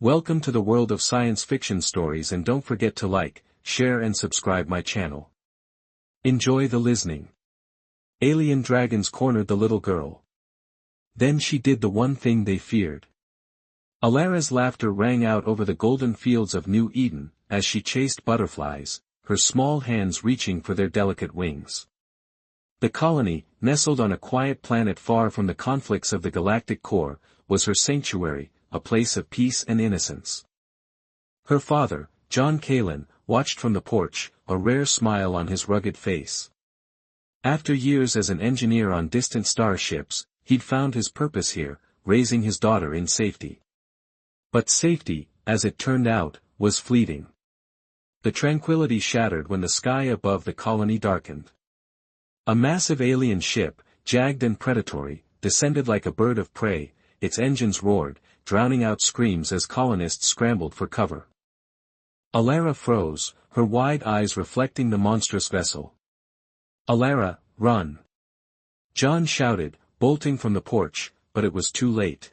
Welcome to the world of science fiction stories, and don't forget to like, share and subscribe my channel. Enjoy the listening. Alien dragons cornered the little girl. Then she did the one thing they feared. Alara's laughter rang out over the golden fields of New Eden, as she chased butterflies, her small hands reaching for their delicate wings. The colony, nestled on a quiet planet far from the conflicts of the galactic core, was her sanctuary, a place of peace and innocence. Her father, John Kalin, watched from the porch, a rare smile on his rugged face. After years as an engineer on distant starships, he'd found his purpose here, raising his daughter in safety. But safety, as it turned out, was fleeting. The tranquility shattered when the sky above the colony darkened. A massive alien ship, jagged and predatory, descended like a bird of prey, its engines roared, drowning out screams as colonists scrambled for cover. Alara froze, her wide eyes reflecting the monstrous vessel. "Alara, run!" John shouted, bolting from the porch, but it was too late.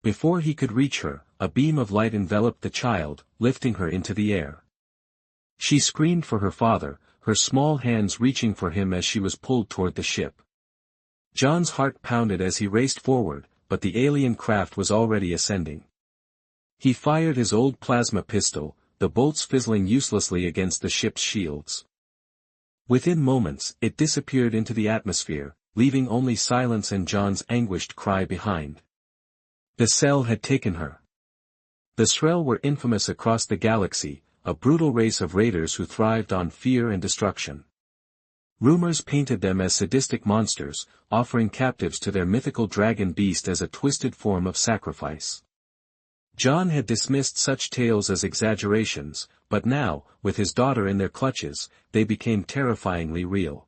Before he could reach her, a beam of light enveloped the child, lifting her into the air. She screamed for her father, her small hands reaching for him as she was pulled toward the ship. John's heart pounded as he raced forward, but the alien craft was already ascending. He fired his old plasma pistol, the bolts fizzling uselessly against the ship's shields. Within moments, it disappeared into the atmosphere, leaving only silence and John's anguished cry behind. The cell had taken her. The Srel were infamous across the galaxy, a brutal race of raiders who thrived on fear and destruction. Rumors painted them as sadistic monsters, offering captives to their mythical dragon beast as a twisted form of sacrifice. John had dismissed such tales as exaggerations, but now, with his daughter in their clutches, they became terrifyingly real.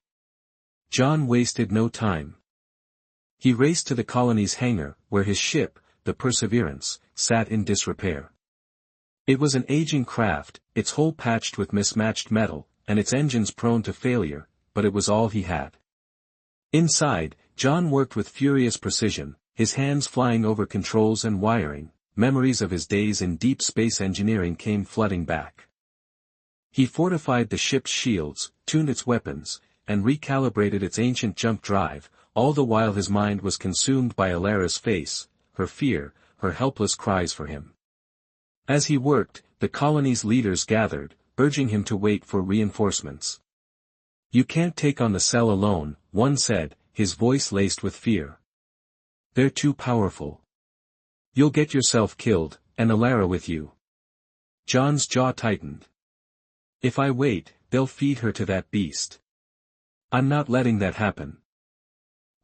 John wasted no time. He raced to the colony's hangar, where his ship, the Perseverance, sat in disrepair. It was an aging craft, its hull patched with mismatched metal, and its engines prone to failure, but it was all he had. Inside, John worked with furious precision, his hands flying over controls and wiring. Memories of his days in deep space engineering came flooding back. He fortified the ship's shields, tuned its weapons, and recalibrated its ancient jump drive, all the while his mind was consumed by Alara's face, her fear, her helpless cries for him. As he worked, the colony's leaders gathered, urging him to wait for reinforcements. "You can't take on the cell alone," one said, his voice laced with fear. "They're too powerful. You'll get yourself killed, and Alara with you." John's jaw tightened. "If I wait, they'll feed her to that beast. I'm not letting that happen."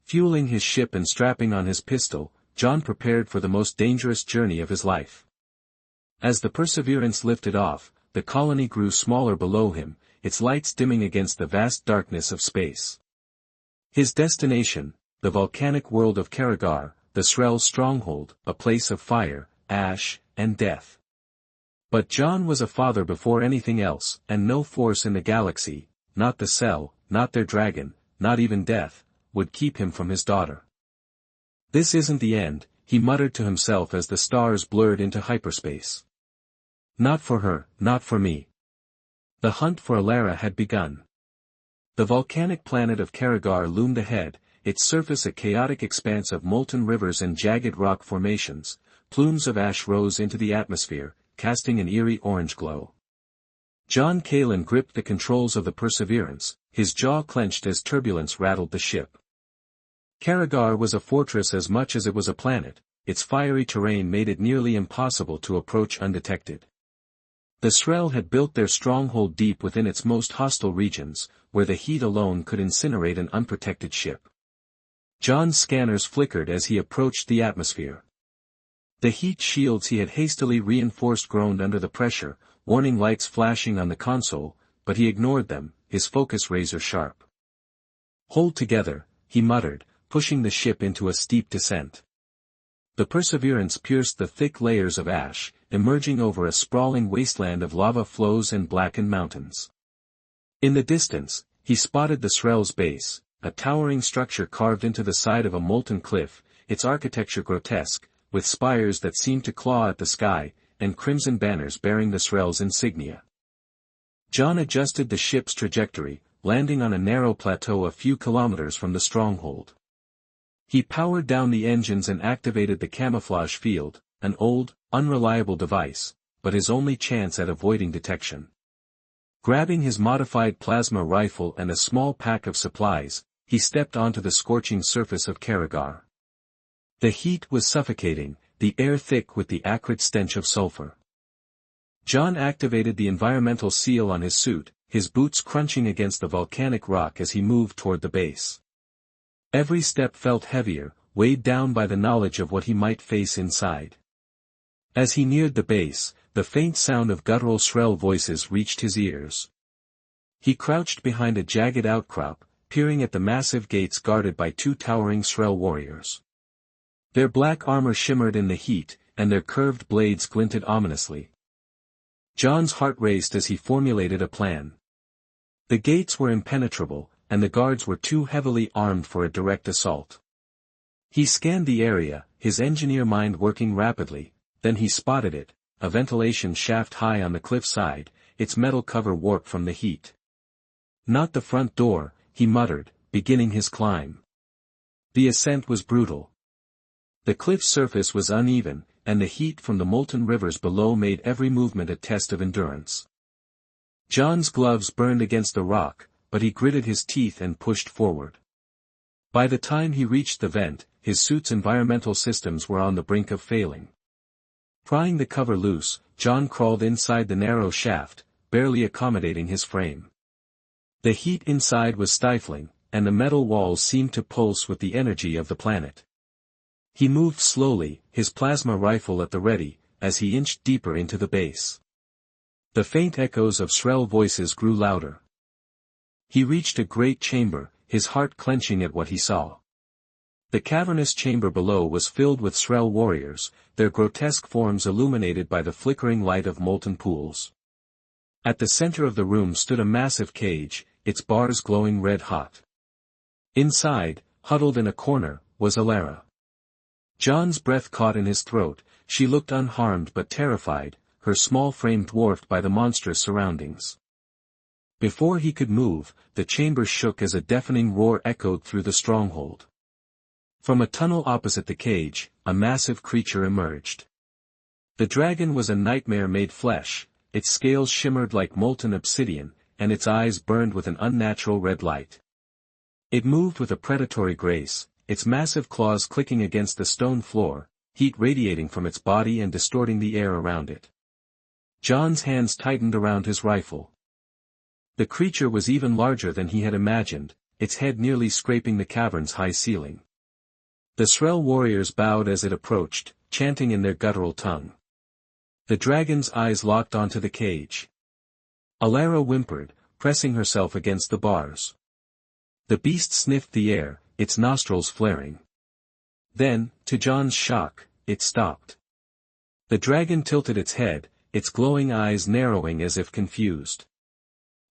Fueling his ship and strapping on his pistol, John prepared for the most dangerous journey of his life. As the Perseverance lifted off, the colony grew smaller below him, its lights dimming against the vast darkness of space. His destination, the volcanic world of Karagar, the Srel stronghold, a place of fire, ash, and death. But John was a father before anything else, and no force in the galaxy, not the cell, not their dragon, not even death, would keep him from his daughter. "This isn't the end," he muttered to himself as the stars blurred into hyperspace. "Not for her, not for me." The hunt for Alara had begun. The volcanic planet of Karagar loomed ahead, its surface a chaotic expanse of molten rivers and jagged rock formations. Plumes of ash rose into the atmosphere, casting an eerie orange glow. John Kalin gripped the controls of the Perseverance, his jaw clenched as turbulence rattled the ship. Karagar was a fortress as much as it was a planet, its fiery terrain made it nearly impossible to approach undetected. The Srel had built their stronghold deep within its most hostile regions, where the heat alone could incinerate an unprotected ship. John's scanners flickered as he approached the atmosphere. The heat shields he had hastily reinforced groaned under the pressure, warning lights flashing on the console, but he ignored them, his focus razor sharp. "Hold together," he muttered, pushing the ship into a steep descent. The Perseverance pierced the thick layers of ash, emerging over a sprawling wasteland of lava flows and blackened mountains. In the distance, he spotted the Srel's base, a towering structure carved into the side of a molten cliff, its architecture grotesque, with spires that seemed to claw at the sky, and crimson banners bearing the Srel's insignia. John adjusted the ship's trajectory, landing on a narrow plateau a few kilometers from the stronghold. He powered down the engines and activated the camouflage field, an old, unreliable device, but his only chance at avoiding detection. Grabbing his modified plasma rifle and a small pack of supplies, he stepped onto the scorching surface of Karagar. The heat was suffocating, the air thick with the acrid stench of sulfur. John activated the environmental seal on his suit, his boots crunching against the volcanic rock as he moved toward the base. Every step felt heavier, weighed down by the knowledge of what he might face inside. As he neared the base, the faint sound of guttural Srel voices reached his ears. He crouched behind a jagged outcrop, peering at the massive gates guarded by two towering Srel warriors. Their black armor shimmered in the heat, and their curved blades glinted ominously. John's heart raced as he formulated a plan. The gates were impenetrable, and the guards were too heavily armed for a direct assault. He scanned the area, his engineer mind working rapidly, then he spotted it, a ventilation shaft high on the cliffside, its metal cover warped from the heat. Not the front door, he muttered, beginning his climb. The ascent was brutal. The cliff's surface was uneven, and the heat from the molten rivers below made every movement a test of endurance. John's gloves burned against the rock, but he gritted his teeth and pushed forward. By the time he reached the vent, his suit's environmental systems were on the brink of failing. Prying the cover loose, John crawled inside the narrow shaft, barely accommodating his frame. The heat inside was stifling, and the metal walls seemed to pulse with the energy of the planet. He moved slowly, his plasma rifle at the ready, as he inched deeper into the base. The faint echoes of Srel voices grew louder. He reached a great chamber, his heart clenching at what he saw. The cavernous chamber below was filled with Srel warriors, their grotesque forms illuminated by the flickering light of molten pools. At the center of the room stood a massive cage, its bars glowing red-hot. Inside, huddled in a corner, was Alara. John's breath caught in his throat. She looked unharmed but terrified, her small frame dwarfed by the monstrous surroundings. Before he could move, the chamber shook as a deafening roar echoed through the stronghold. From a tunnel opposite the cage, a massive creature emerged. The dragon was a nightmare made flesh, its scales shimmered like molten obsidian, and its eyes burned with an unnatural red light. It moved with a predatory grace, its massive claws clicking against the stone floor, heat radiating from its body and distorting the air around it. John's hands tightened around his rifle. The creature was even larger than he had imagined, its head nearly scraping the cavern's high ceiling. The Srel warriors bowed as it approached, chanting in their guttural tongue. The dragon's eyes locked onto the cage. Alara whimpered, pressing herself against the bars. The beast sniffed the air, its nostrils flaring. Then, to John's shock, it stopped. The dragon tilted its head, its glowing eyes narrowing as if confused.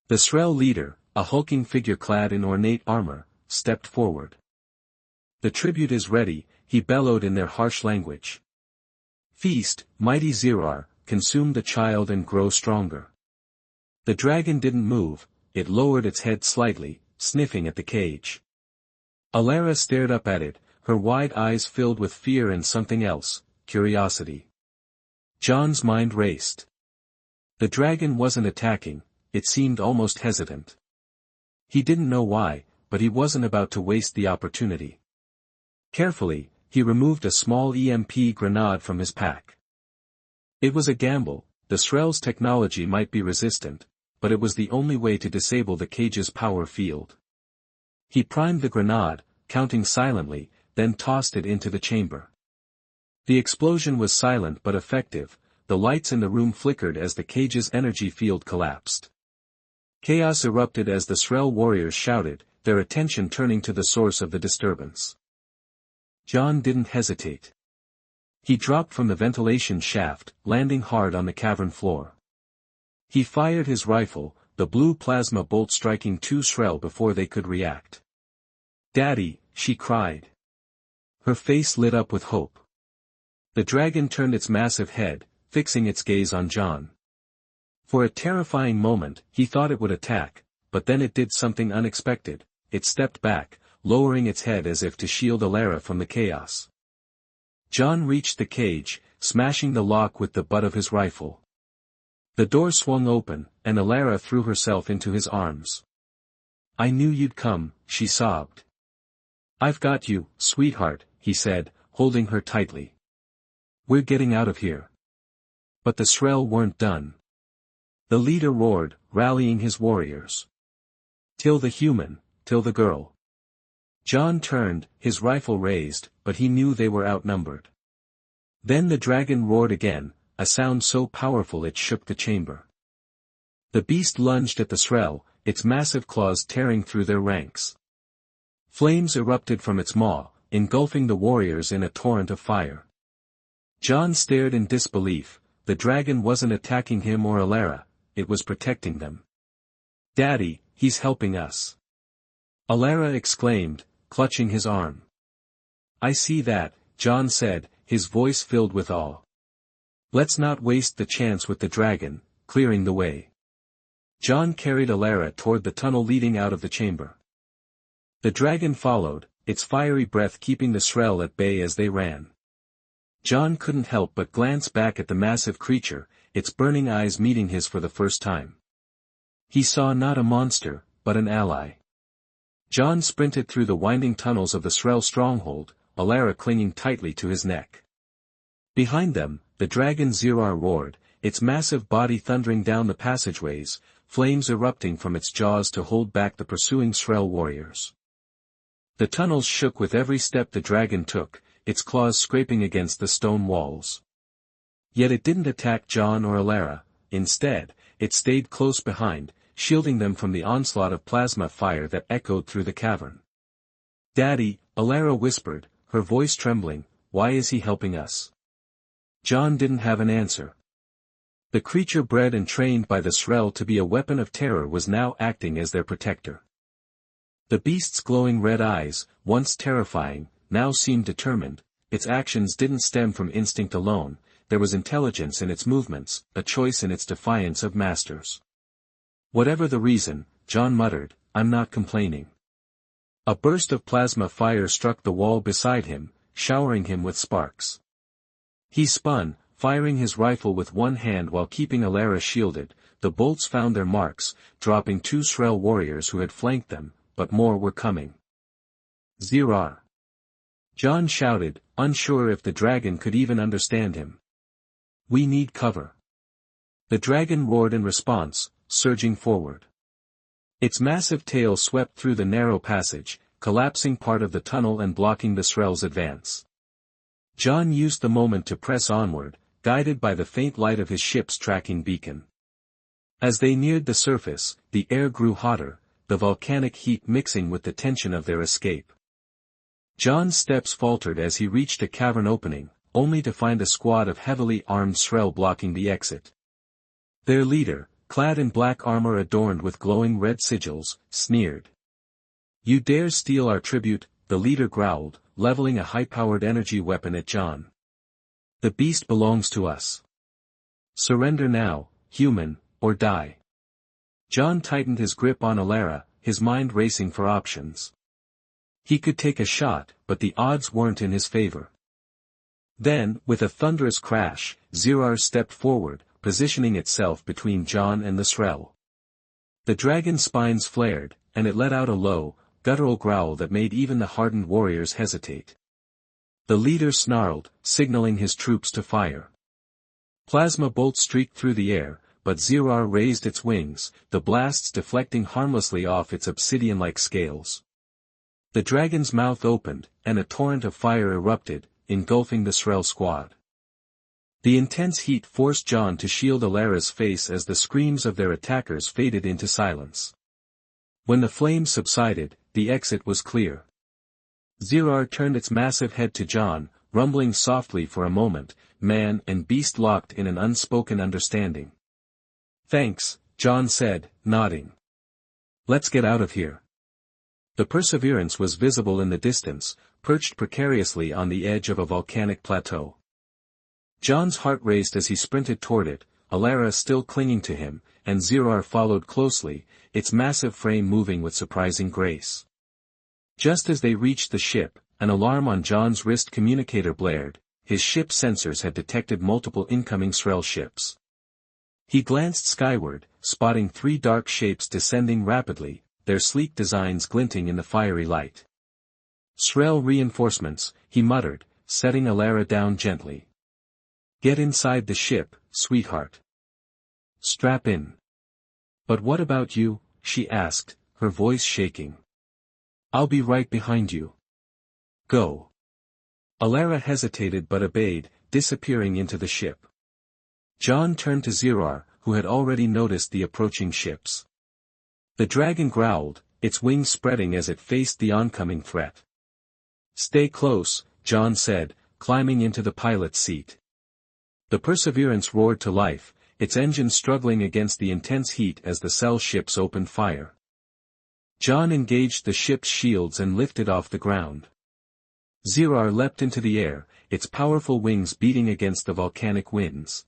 The Srel leader, a hulking figure clad in ornate armor, stepped forward. "The tribute is ready," he bellowed in their harsh language. "Feast, mighty Zirar, consume the child and grow stronger." The dragon didn't move, it lowered its head slightly, sniffing at the cage. Alara stared up at it, her wide eyes filled with fear and something else, curiosity. John's mind raced. The dragon wasn't attacking, it seemed almost hesitant. He didn't know why, but he wasn't about to waste the opportunity. Carefully, he removed a small EMP grenade from his pack. It was a gamble, the Srel's technology might be resistant, but it was the only way to disable the cage's power field. He primed the grenade, counting silently, then tossed it into the chamber. The explosion was silent but effective, the lights in the room flickered as the cage's energy field collapsed. Chaos erupted as the Srel warriors shouted, their attention turning to the source of the disturbance. John didn't hesitate. He dropped from the ventilation shaft, landing hard on the cavern floor. He fired his rifle, the blue plasma bolt striking two Srel before they could react. "Daddy," she cried. Her face lit up with hope. The dragon turned its massive head, fixing its gaze on John. For a terrifying moment, he thought it would attack, but then it did something unexpected. It stepped back, lowering its head as if to shield Alara from the chaos. John reached the cage, smashing the lock with the butt of his rifle. The door swung open, and Alara threw herself into his arms. "I knew you'd come," she sobbed. "I've got you, sweetheart," he said, holding her tightly. "We're getting out of here." But the Srel weren't done. The leader roared, rallying his warriors. "Till the human, till the girl." John turned, his rifle raised, but he knew they were outnumbered. Then the dragon roared again, a sound so powerful it shook the chamber. The beast lunged at the Srel, its massive claws tearing through their ranks. Flames erupted from its maw, engulfing the warriors in a torrent of fire. John stared in disbelief. The dragon wasn't attacking him or Alara, it was protecting them. "Daddy, he's helping us!" Alara exclaimed, clutching his arm. "I see that," John said, his voice filled with awe. "Let's not waste the chance with the dragon," clearing the way. John carried Alara toward the tunnel leading out of the chamber. The dragon followed, its fiery breath keeping the Srel at bay as they ran. John couldn't help but glance back at the massive creature, its burning eyes meeting his for the first time. He saw not a monster, but an ally. John sprinted through the winding tunnels of the Srel stronghold, Alara clinging tightly to his neck. Behind them, the dragon Zirar roared, its massive body thundering down the passageways, flames erupting from its jaws to hold back the pursuing Srel warriors. The tunnels shook with every step the dragon took, its claws scraping against the stone walls. Yet it didn't attack John or Alara. Instead, it stayed close behind, shielding them from the onslaught of plasma fire that echoed through the cavern. "Daddy," Alara whispered, her voice trembling, "why is he helping us?" John didn't have an answer. The creature bred and trained by the Srel to be a weapon of terror was now acting as their protector. The beast's glowing red eyes, once terrifying, now seemed determined. Its actions didn't stem from instinct alone, there was intelligence in its movements, a choice in its defiance of masters. "Whatever the reason," John muttered, "I'm not complaining." A burst of plasma fire struck the wall beside him, showering him with sparks. He spun, firing his rifle with one hand while keeping Alara shielded. The bolts found their marks, dropping 2 Srel warriors who had flanked them, but more were coming. "Zirar!" John shouted, unsure if the dragon could even understand him. "We need cover." The dragon roared in response, surging forward. Its massive tail swept through the narrow passage, collapsing part of the tunnel and blocking the Srel's advance. John used the moment to press onward, guided by the faint light of his ship's tracking beacon. As they neared the surface, the air grew hotter, the volcanic heat mixing with the tension of their escape. John's steps faltered as he reached a cavern opening, only to find a squad of heavily armed Srel blocking the exit. Their leader, clad in black armor adorned with glowing red sigils, sneered. "You dare steal our tribute," the leader growled, leveling a high-powered energy weapon at John. "The beast belongs to us. Surrender now, human, or die." John tightened his grip on Alara, his mind racing for options. He could take a shot, but the odds weren't in his favor. Then, with a thunderous crash, Zirar stepped forward, positioning itself between John and the Srel. The dragon's spines flared, and it let out a low, guttural growl that made even the hardened warriors hesitate. The leader snarled, signaling his troops to fire. Plasma bolts streaked through the air, but Zirar raised its wings, the blasts deflecting harmlessly off its obsidian-like scales. The dragon's mouth opened, and a torrent of fire erupted, engulfing the Srel squad. The intense heat forced John to shield Alara's face as the screams of their attackers faded into silence. When the flames subsided, the exit was clear. Zirar turned its massive head to John, rumbling softly for a moment, man and beast locked in an unspoken understanding. "Thanks," John said, nodding. "Let's get out of here." The Perseverance was visible in the distance, perched precariously on the edge of a volcanic plateau. John's heart raced as he sprinted toward it, Alara still clinging to him, and Zerar followed closely, its massive frame moving with surprising grace. Just as they reached the ship, an alarm on John's wrist communicator blared. His ship sensors had detected multiple incoming Srel ships. He glanced skyward, spotting 3 dark shapes descending rapidly, their sleek designs glinting in the fiery light. Srel reinforcements, he muttered, setting Alara down gently. Get inside the ship, sweetheart. Strap in. But what about you? She asked, her voice shaking. I'll be right behind you. Go. Alara hesitated but obeyed, disappearing into the ship. John turned to Zerar, who had already noticed the approaching ships. The dragon growled, its wings spreading as it faced the oncoming threat. Stay close, John said, climbing into the pilot's seat. The Perseverance roared to life, its engine struggling against the intense heat as the cell ships opened fire. John engaged the ship's shields and lifted off the ground. Zerar leapt into the air, its powerful wings beating against the volcanic winds.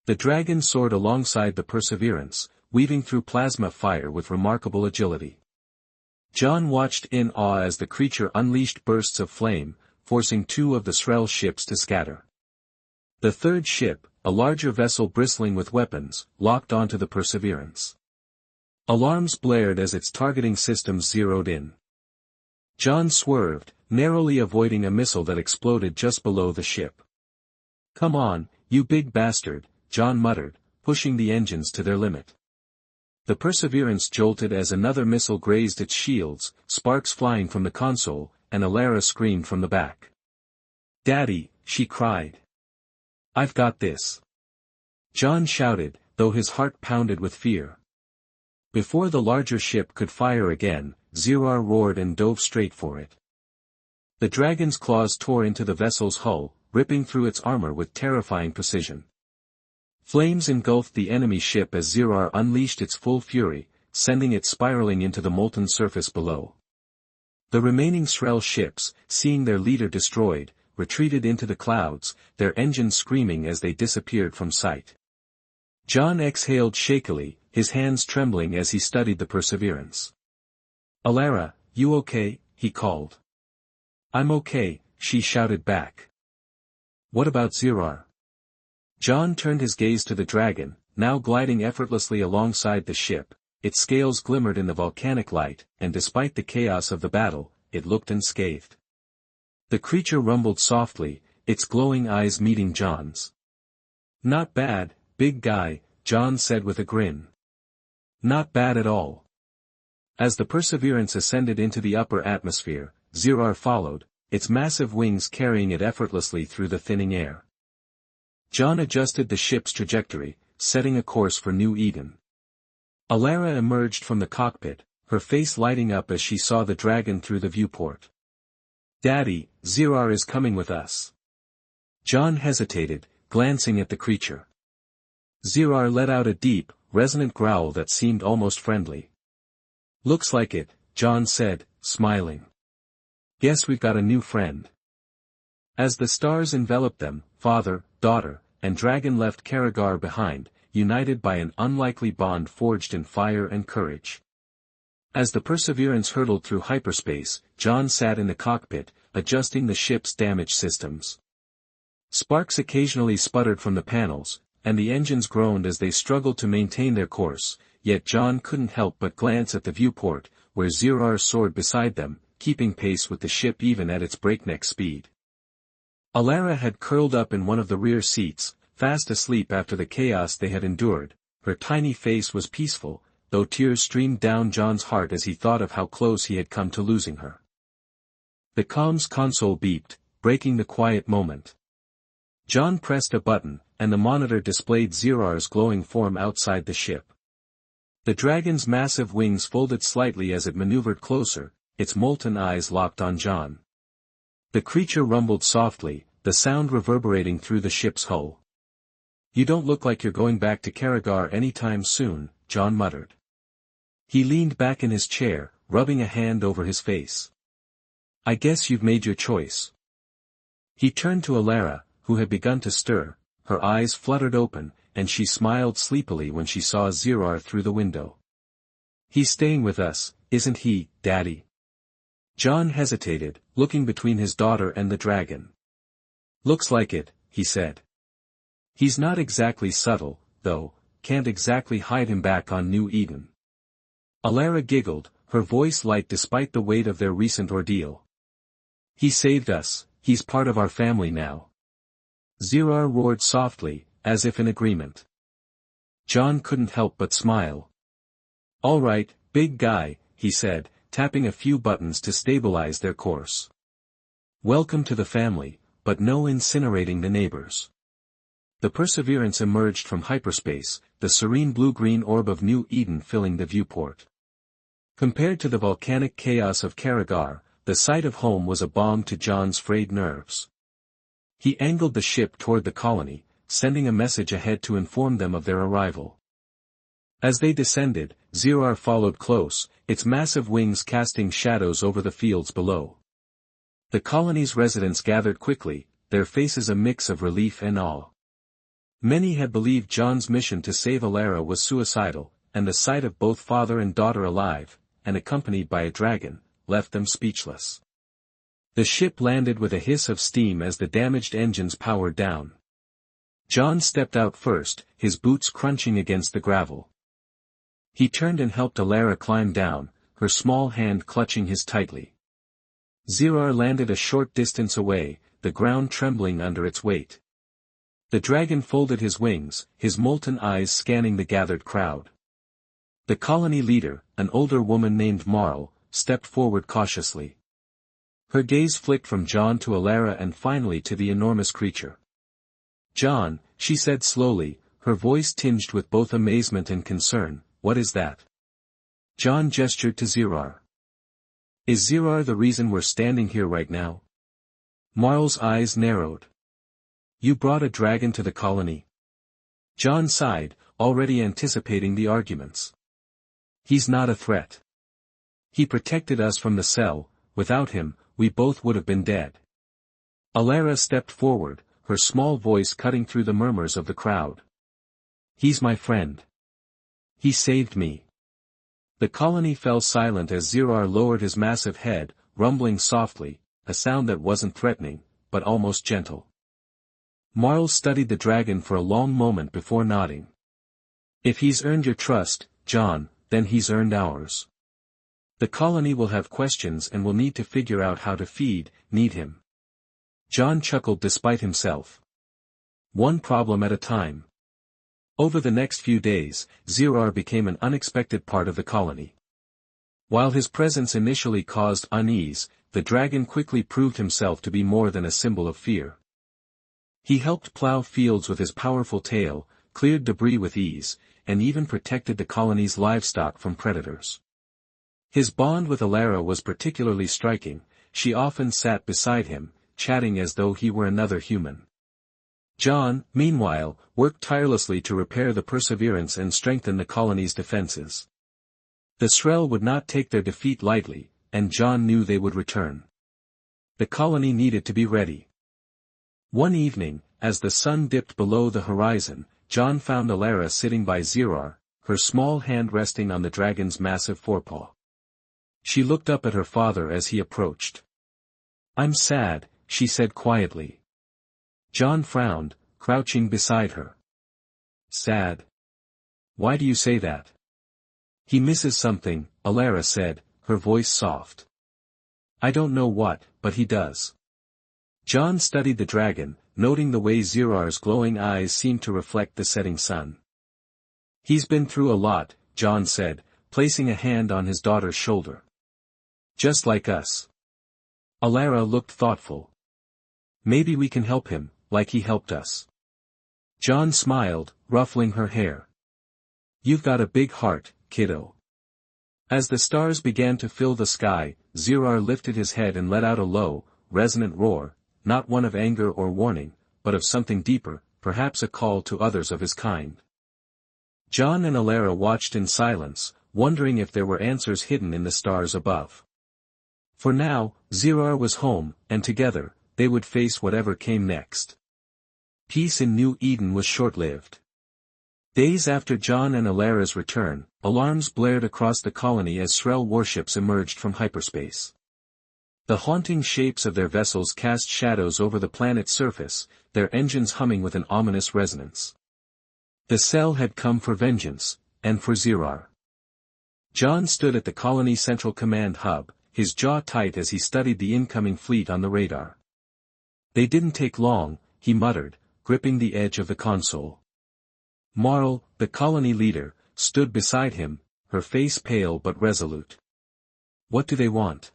The dragon soared alongside the Perseverance, weaving through plasma fire with remarkable agility. John watched in awe as the creature unleashed bursts of flame, forcing 2 of the Srel ships to scatter. The third ship, a larger vessel bristling with weapons, locked onto the Perseverance. Alarms blared as its targeting systems zeroed in. John swerved, narrowly avoiding a missile that exploded just below the ship. Come on, you big bastard, John muttered, pushing the engines to their limit. The Perseverance jolted as another missile grazed its shields, sparks flying from the console, and Alara screamed from the back. Daddy, she cried. I've got this. John shouted, though his heart pounded with fear. Before the larger ship could fire again, Zerar roared and dove straight for it. The dragon's claws tore into the vessel's hull, ripping through its armor with terrifying precision. Flames engulfed the enemy ship as Zerar unleashed its full fury, sending it spiraling into the molten surface below. The remaining Srel ships, seeing their leader destroyed, retreated into the clouds, their engines screaming as they disappeared from sight. John exhaled shakily, his hands trembling as he studied the Perseverance. Alara, you okay? He called. I'm okay, she shouted back. What about Zerar? John turned his gaze to the dragon, now gliding effortlessly alongside the ship. Its scales glimmered in the volcanic light, and despite the chaos of the battle, it looked unscathed. The creature rumbled softly, its glowing eyes meeting John's. Not bad, big guy, John said with a grin. Not bad at all. As the Perseverance ascended into the upper atmosphere, Zerar followed, its massive wings carrying it effortlessly through the thinning air. John adjusted the ship's trajectory, setting a course for New Eden. Alara emerged from the cockpit, her face lighting up as she saw the dragon through the viewport. Daddy, Zerar is coming with us. John hesitated, glancing at the creature. Zerar let out a deep, resonant growl that seemed almost friendly. Looks like it, John said, smiling. Guess we've got a new friend. As the stars enveloped them, father, daughter, and dragon left Karagar behind, united by an unlikely bond forged in fire and courage. As the Perseverance hurtled through hyperspace, John sat in the cockpit, adjusting the ship's damaged systems. Sparks occasionally sputtered from the panels, and the engines groaned as they struggled to maintain their course, yet John couldn't help but glance at the viewport, where Zerar soared beside them, keeping pace with the ship even at its breakneck speed. Alara had curled up in one of the rear seats, fast asleep after the chaos they had endured. Her tiny face was peaceful, though tears streamed down John's heart as he thought of how close he had come to losing her. The comms console beeped, breaking the quiet moment. John pressed a button, and the monitor displayed Zerar's glowing form outside the ship. The dragon's massive wings folded slightly as it maneuvered closer, its molten eyes locked on John. The creature rumbled softly, the sound reverberating through the ship's hull. You don't look like you're going back to Karagar anytime soon, John muttered. He leaned back in his chair, rubbing a hand over his face. I guess you've made your choice. He turned to Alara, who had begun to stir, her eyes fluttered open, and she smiled sleepily when she saw Zerar through the window. "He's staying with us, isn't he, Daddy?" John hesitated, looking between his daughter and the dragon. "Looks like it," he said. "He's not exactly subtle, though, can't exactly hide him back on New Eden." Alara giggled, her voice light despite the weight of their recent ordeal. "He saved us, he's part of our family now." Zerar roared softly, as if in agreement. John couldn't help but smile. "All right, big guy," he said, tapping a few buttons to stabilize their course. "Welcome to the family, but no incinerating the neighbors." The Perseverance emerged from hyperspace, the serene blue-green orb of New Eden filling the viewport. Compared to the volcanic chaos of Karagar, the sight of home was a balm to John's frayed nerves. He angled the ship toward the colony, sending a message ahead to inform them of their arrival. As they descended, Zerar followed close, its massive wings casting shadows over the fields below. The colony's residents gathered quickly, their faces a mix of relief and awe. Many had believed John's mission to save Alara was suicidal, and the sight of both father and daughter alive, and accompanied by a dragon, left them speechless. The ship landed with a hiss of steam as the damaged engines powered down. John stepped out first, his boots crunching against the gravel. He turned and helped Alara climb down, her small hand clutching his tightly. Zerar landed a short distance away, the ground trembling under its weight. The dragon folded his wings, his molten eyes scanning the gathered crowd. The colony leader, an older woman named Marl, stepped forward cautiously. Her gaze flicked from John to Alara and finally to the enormous creature. "John," she said slowly, her voice tinged with both amazement and concern, "what is that?" John gestured to Zerar. "Is Zerar the reason we're standing here right now?" Marl's eyes narrowed. "You brought a dragon to the colony?" John sighed, already anticipating the arguments. "He's not a threat. He protected us from the cell, without him, we both would have been dead." Alara stepped forward, her small voice cutting through the murmurs of the crowd. "He's my friend. He saved me." The colony fell silent as Zerar lowered his massive head, rumbling softly, a sound that wasn't threatening, but almost gentle. Marl studied the dragon for a long moment before nodding. "If he's earned your trust, John, then he's earned ours. The colony will have questions and will need to figure out how to need him." John chuckled despite himself. "One problem at a time." Over the next few days, Zerar became an unexpected part of the colony. While his presence initially caused unease, the dragon quickly proved himself to be more than a symbol of fear. He helped plow fields with his powerful tail, cleared debris with ease, and even protected the colony's livestock from predators. His bond with Alara was particularly striking, she often sat beside him, chatting as though he were another human. John, meanwhile, worked tirelessly to repair the Perseverance and strengthen the colony's defenses. The Srel would not take their defeat lightly, and John knew they would return. The colony needed to be ready. One evening, as the sun dipped below the horizon, John found Alara sitting by Zerar, her small hand resting on the dragon's massive forepaw. She looked up at her father as he approached. "I'm sad," she said quietly. John frowned, crouching beside her. "Sad? Why do you say that?" "He misses something," Alara said, her voice soft. "I don't know what, but he does." John studied the dragon, noting the way Zerar's glowing eyes seemed to reflect the setting sun. "He's been through a lot," John said, placing a hand on his daughter's shoulder. "Just like us." Alara looked thoughtful. "Maybe we can help him, like he helped us." John smiled, ruffling her hair. "You've got a big heart, kiddo." As the stars began to fill the sky, Zerar lifted his head and let out a low, resonant roar, not one of anger or warning, but of something deeper, perhaps a call to others of his kind. John and Alara watched in silence, wondering if there were answers hidden in the stars above. For now, Zerar was home, and together, they would face whatever came next. Peace in New Eden was short-lived. Days after John and Alara's return, alarms blared across the colony as Srel warships emerged from hyperspace. The haunting shapes of their vessels cast shadows over the planet's surface, their engines humming with an ominous resonance. The cell had come for vengeance, and for Zirar. John stood at the colony's central command hub, his jaw tight as he studied the incoming fleet on the radar. They didn't take long, he muttered, gripping the edge of the console. Marl, the colony leader, stood beside him, her face pale but resolute. What do they want?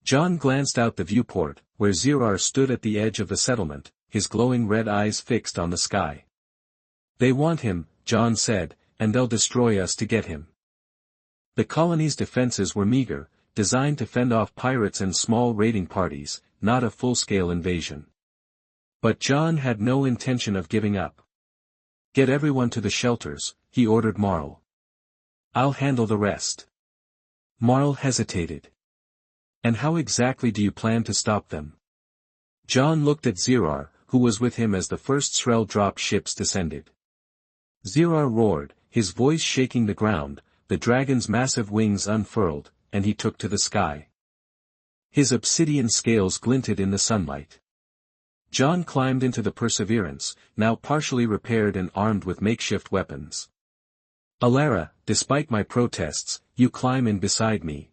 John glanced out the viewport, where Zirar stood at the edge of the settlement, his glowing red eyes fixed on the sky. They want him, John said, and they'll destroy us to get him. The colony's defenses were meager, designed to fend off pirates and small raiding parties, not a full-scale invasion. But John had no intention of giving up. Get everyone to the shelters, he ordered Marl. I'll handle the rest. Marl hesitated. And how exactly do you plan to stop them? John looked at Zirar, who was with him as the first Srel drop ships descended. Zirar roared, his voice shaking the ground, the dragon's massive wings unfurled, and he took to the sky. His obsidian scales glinted in the sunlight. John climbed into the Perseverance, now partially repaired and armed with makeshift weapons. Alara, despite my protests, you climb in beside me.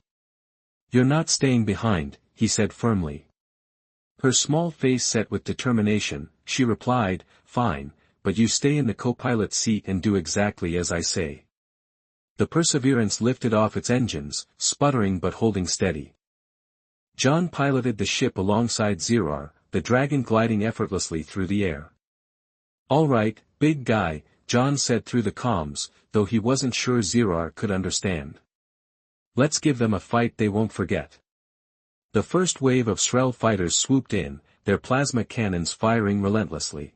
You're not staying behind, he said firmly. Her small face set with determination, she replied, fine, but you stay in the co-pilot seat and do exactly as I say. The Perseverance lifted off its engines, sputtering but holding steady. John piloted the ship alongside Zirar, the dragon gliding effortlessly through the air. All right, big guy, John said through the comms, though he wasn't sure Zirar could understand. Let's give them a fight they won't forget. The first wave of Srel fighters swooped in, their plasma cannons firing relentlessly.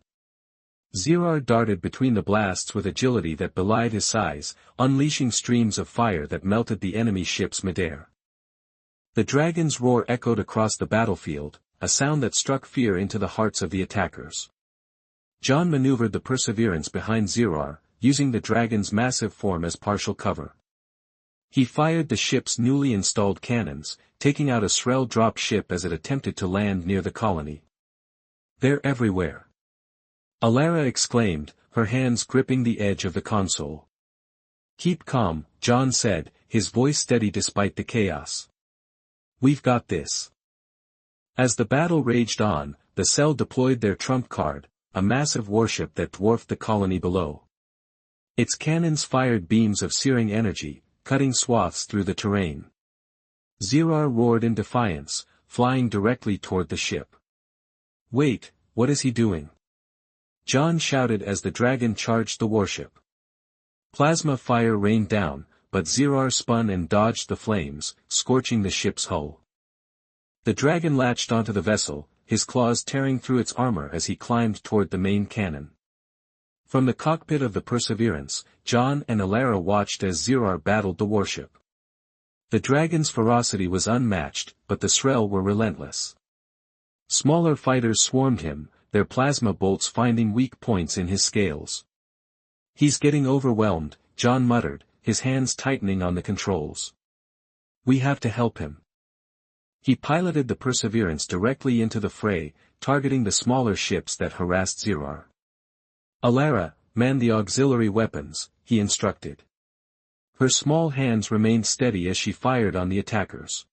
Zirar darted between the blasts with agility that belied his size, unleashing streams of fire that melted the enemy ships midair. The dragon's roar echoed across the battlefield, a sound that struck fear into the hearts of the attackers. John maneuvered the Perseverance behind Zirar, using the dragon's massive form as partial cover. He fired the ship's newly installed cannons, taking out a Srel drop ship as it attempted to land near the colony. They're everywhere. Alara exclaimed, her hands gripping the edge of the console. Keep calm, John said, his voice steady despite the chaos. We've got this. As the battle raged on, the cell deployed their trump card, a massive warship that dwarfed the colony below. Its cannons fired beams of searing energy, cutting swaths through the terrain. Zirar roared in defiance, flying directly toward the ship. Wait, what is he doing? John shouted as the dragon charged the warship. Plasma fire rained down, but Zirar spun and dodged the flames, scorching the ship's hull. The dragon latched onto the vessel, his claws tearing through its armor as he climbed toward the main cannon. From the cockpit of the Perseverance, John and Alara watched as Zirar battled the warship. The dragon's ferocity was unmatched, but the Srel were relentless. Smaller fighters swarmed him, their plasma bolts finding weak points in his scales. He's getting overwhelmed, John muttered, his hands tightening on the controls. We have to help him. He piloted the Perseverance directly into the fray, targeting the smaller ships that harassed Zirar. Alara, man the auxiliary weapons, he instructed. Her small hands remained steady as she fired on the attackers.